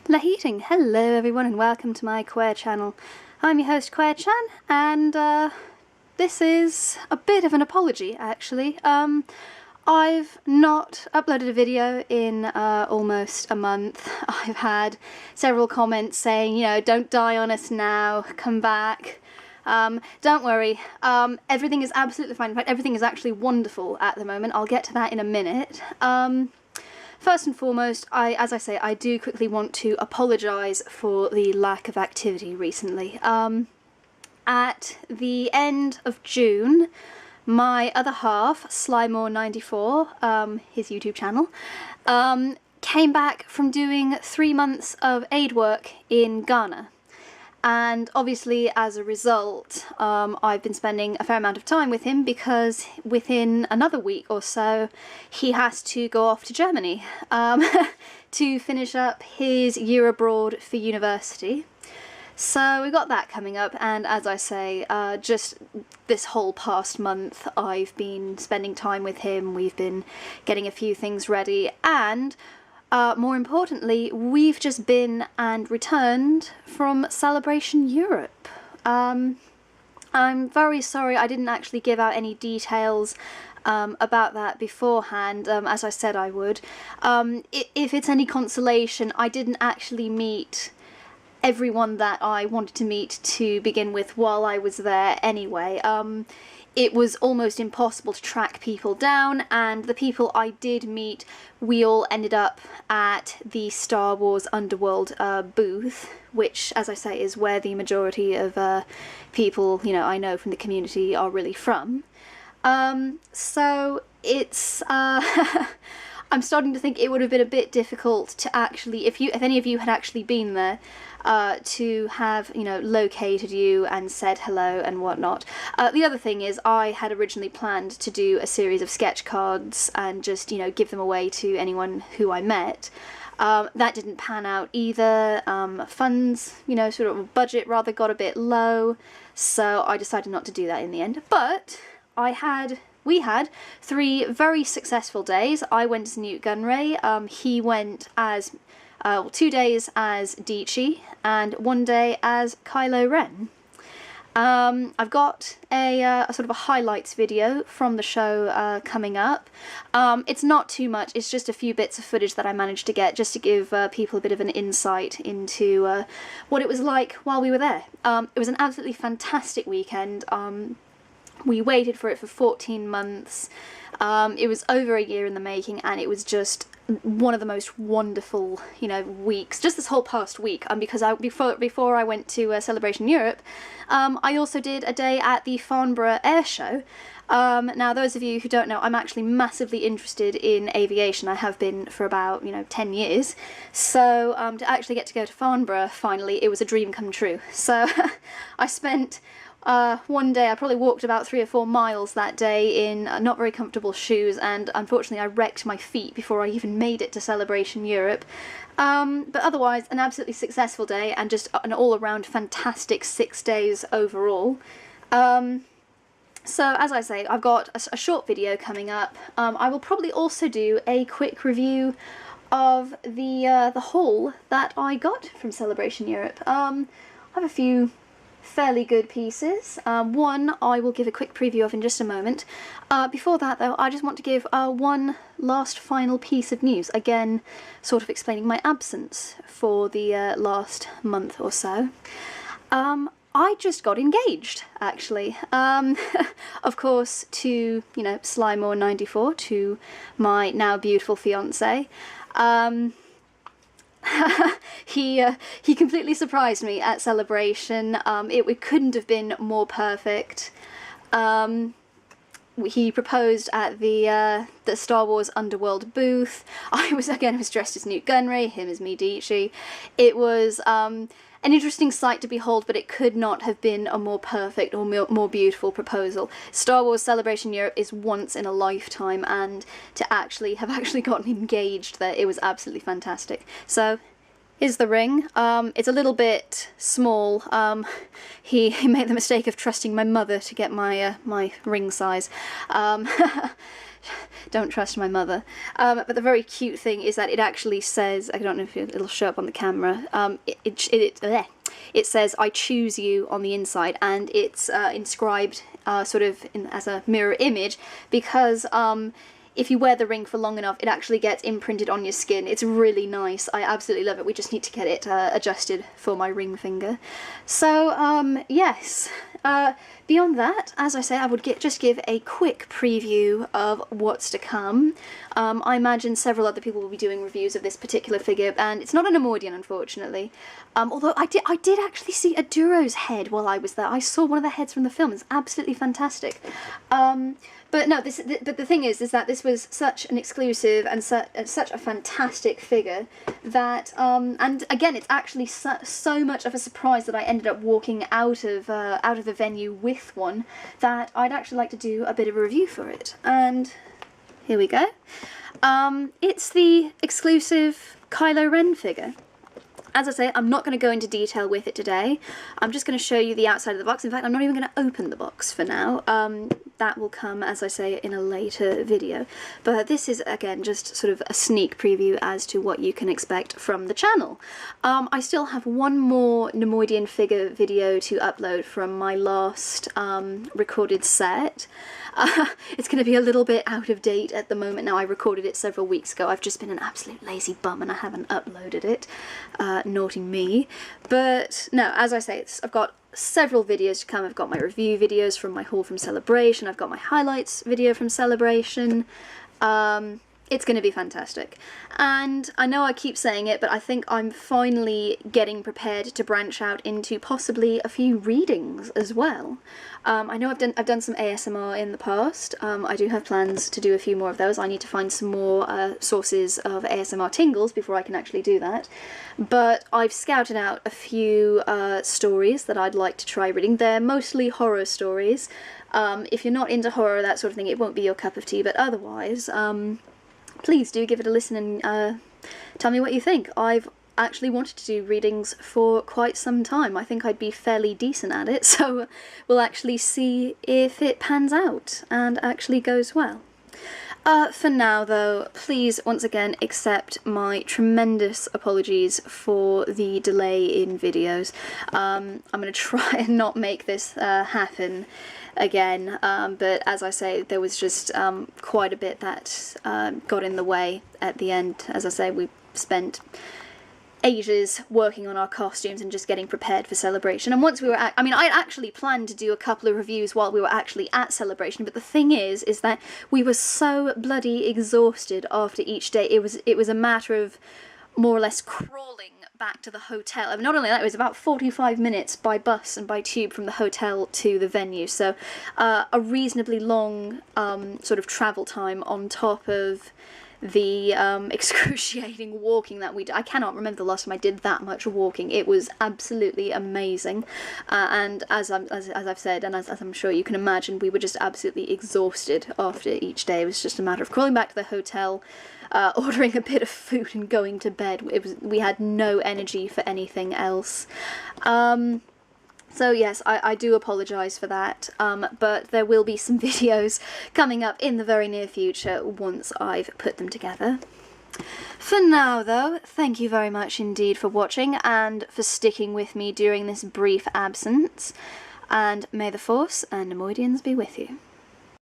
Heating. Hello everyone and welcome to my Queer channel. I'm your host Queer-chan, and this is a bit of an apology actually. I've not uploaded a video in almost a month. I've had several comments saying, you know, don't die on us now, come back. Don't worry, everything is absolutely fine. In fact, everything is actually wonderful at the moment. I'll get to that in a minute. First and foremost, as I say, I do quickly want to apologise for the lack of activity recently. At the end of June, my other half, Slymore94, his YouTube channel, came back from doing 3 months of aid work in Ghana. And obviously, as a result, I've been spending a fair amount of time with him because within another week or so, he has to go off to Germany to finish up his year abroad for university. So we've got that coming up, and as I say, just this whole past month, I've been spending time with him. We've been getting a few things ready, and more importantly, we've just been and returned from Celebration Europe. I'm very sorry I didn't actually give out any details about that beforehand, as I said I would. If it's any consolation, I didn't actually meet everyone that I wanted to meet to begin with while I was there anyway. It was almost impossible to track people down, and the people I did meet, we all ended up at the Star Wars Underworld booth, which, as I say, is where the majority of people, you know, I know from the community are really from. So it's I'm starting to think it would have been a bit difficult to actually, if any of you had actually been there, to have, you know, located you and said hello and whatnot. The other thing is, I had originally planned to do a series of sketch cards and just, you know, give them away to anyone who I met. That didn't pan out either. Funds, you know, sort of budget rather got a bit low, so I decided not to do that in the end. But we had 3 very successful days. I went as Newt Gunray, he went as 2 days as Dichi, and 1 day as Kylo Ren. I've got a sort of a highlights video from the show coming up. It's not too much, it's just a few bits of footage that I managed to get just to give people a bit of an insight into what it was like while we were there. It was an absolutely fantastic weekend. We waited for it for 14 months. It was over a year in the making, and it was just one of the most wonderful, you know, weeks, just this whole past week, because before I went to Celebration Europe, I also did a day at the Farnborough Air Show. Now, those of you who don't know, I'm actually massively interested in aviation. I have been for about, you know, 10 years, so to actually get to go to Farnborough finally, it was a dream come true. So I spent one day, I probably walked about 3 or 4 miles that day in not very comfortable shoes, and unfortunately I wrecked my feet before I even made it to Celebration Europe. But otherwise, an absolutely successful day, and just an all-around fantastic 6 days overall. So, as I say, I've got a short video coming up. I will probably also do a quick review of the haul that I got from Celebration Europe. I have a few fairly good pieces. One I will give a quick preview of in just a moment. Before that though, I just want to give one last final piece of news, again sort of explaining my absence for the last month or so. I just got engaged, actually. Of course, to, you know, Slymore94, to my now beautiful fiance. He completely surprised me at Celebration. It couldn't have been more perfect. He proposed at the Star Wars Underworld booth. I was dressed as Newt Gunray, him as me, Dichi. It was an interesting sight to behold, but it could not have been a more perfect or more beautiful proposal. Star Wars Celebration Europe is once in a lifetime, and to have actually gotten engaged there, it was absolutely fantastic. So, here's the ring. It's a little bit small. He made the mistake of trusting my mother to get my my ring size. don't trust my mother. But the very cute thing is that it actually says, I don't know if it'll show up on the camera, it says "I choose you" on the inside, and it's inscribed sort of as a mirror image, because if you wear the ring for long enough, it actually gets imprinted on your skin. It's really nice. I absolutely love it. We just need to get it adjusted for my ring finger. So, yes. Beyond that, as I say, I would just give a quick preview of what's to come. I imagine several other people will be doing reviews of this particular figure, and it's not an Neimoidian, unfortunately. Although I did actually see a Duro's head while I was there. I saw one of the heads from the film. It's absolutely fantastic. But no, but the thing is that this was such an exclusive and such a fantastic figure that, and again, it's actually so much of a surprise that I ended up walking out of the venue with one, that I'd actually like to do a bit of a review for it. And here we go. It's the exclusive Kylo Ren figure. As I say, I'm not going to go into detail with it today. I'm just going to show you the outside of the box. In fact, I'm not even going to open the box for now. That will come, as I say, in a later video. But this is, again, just sort of a sneak preview as to what you can expect from the channel. I still have one more Neimoidian figure video to upload from my last recorded set. It's going to be a little bit out of date at the moment now. I recorded it several weeks ago. I've just been an absolute lazy bum and I haven't uploaded it. Naughty me. But no, as I say, I've got several videos to come. I've got my review videos from my haul from Celebration. I've got my highlights video from Celebration. It's going to be fantastic. And I know I keep saying it, but I think I'm finally getting prepared to branch out into possibly a few readings as well. I know I've done some ASMR in the past. I do have plans to do a few more of those. I need to find some more sources of ASMR tingles before I can actually do that. But I've scouted out a few stories that I'd like to try reading. They're mostly horror stories. If you're not into horror, that sort of thing, it won't be your cup of tea, but otherwise, please do give it a listen and tell me what you think. I've actually wanted to do readings for quite some time. I think I'd be fairly decent at it, so we'll actually see if it pans out and actually goes well. For now, though, please once again accept my tremendous apologies for the delay in videos. I'm going to try and not make this happen again, but as I say, there was just quite a bit that got in the way at the end. As I say, we spent ages working on our costumes and just getting prepared for Celebration. And once we were at, I mean, I actually planned to do a couple of reviews while we were actually at Celebration, but the thing is that we were so bloody exhausted after each day. It was a matter of more or less crawling back to the hotel. I mean, not only that, it was about 45 minutes by bus and by tube from the hotel to the venue, so a reasonably long sort of travel time on top of the excruciating walking that we did. I cannot remember the last time I did that much walking. It was absolutely amazing, and as I've said, and as I'm sure you can imagine, we were just absolutely exhausted after each day. It was just a matter of crawling back to the hotel, ordering a bit of food and going to bed. We had no energy for anything else. So yes, I do apologise for that, but there will be some videos coming up in the very near future once I've put them together. For now, though, thank you very much indeed for watching and for sticking with me during this brief absence, and may the Force and Neimoidians be with you.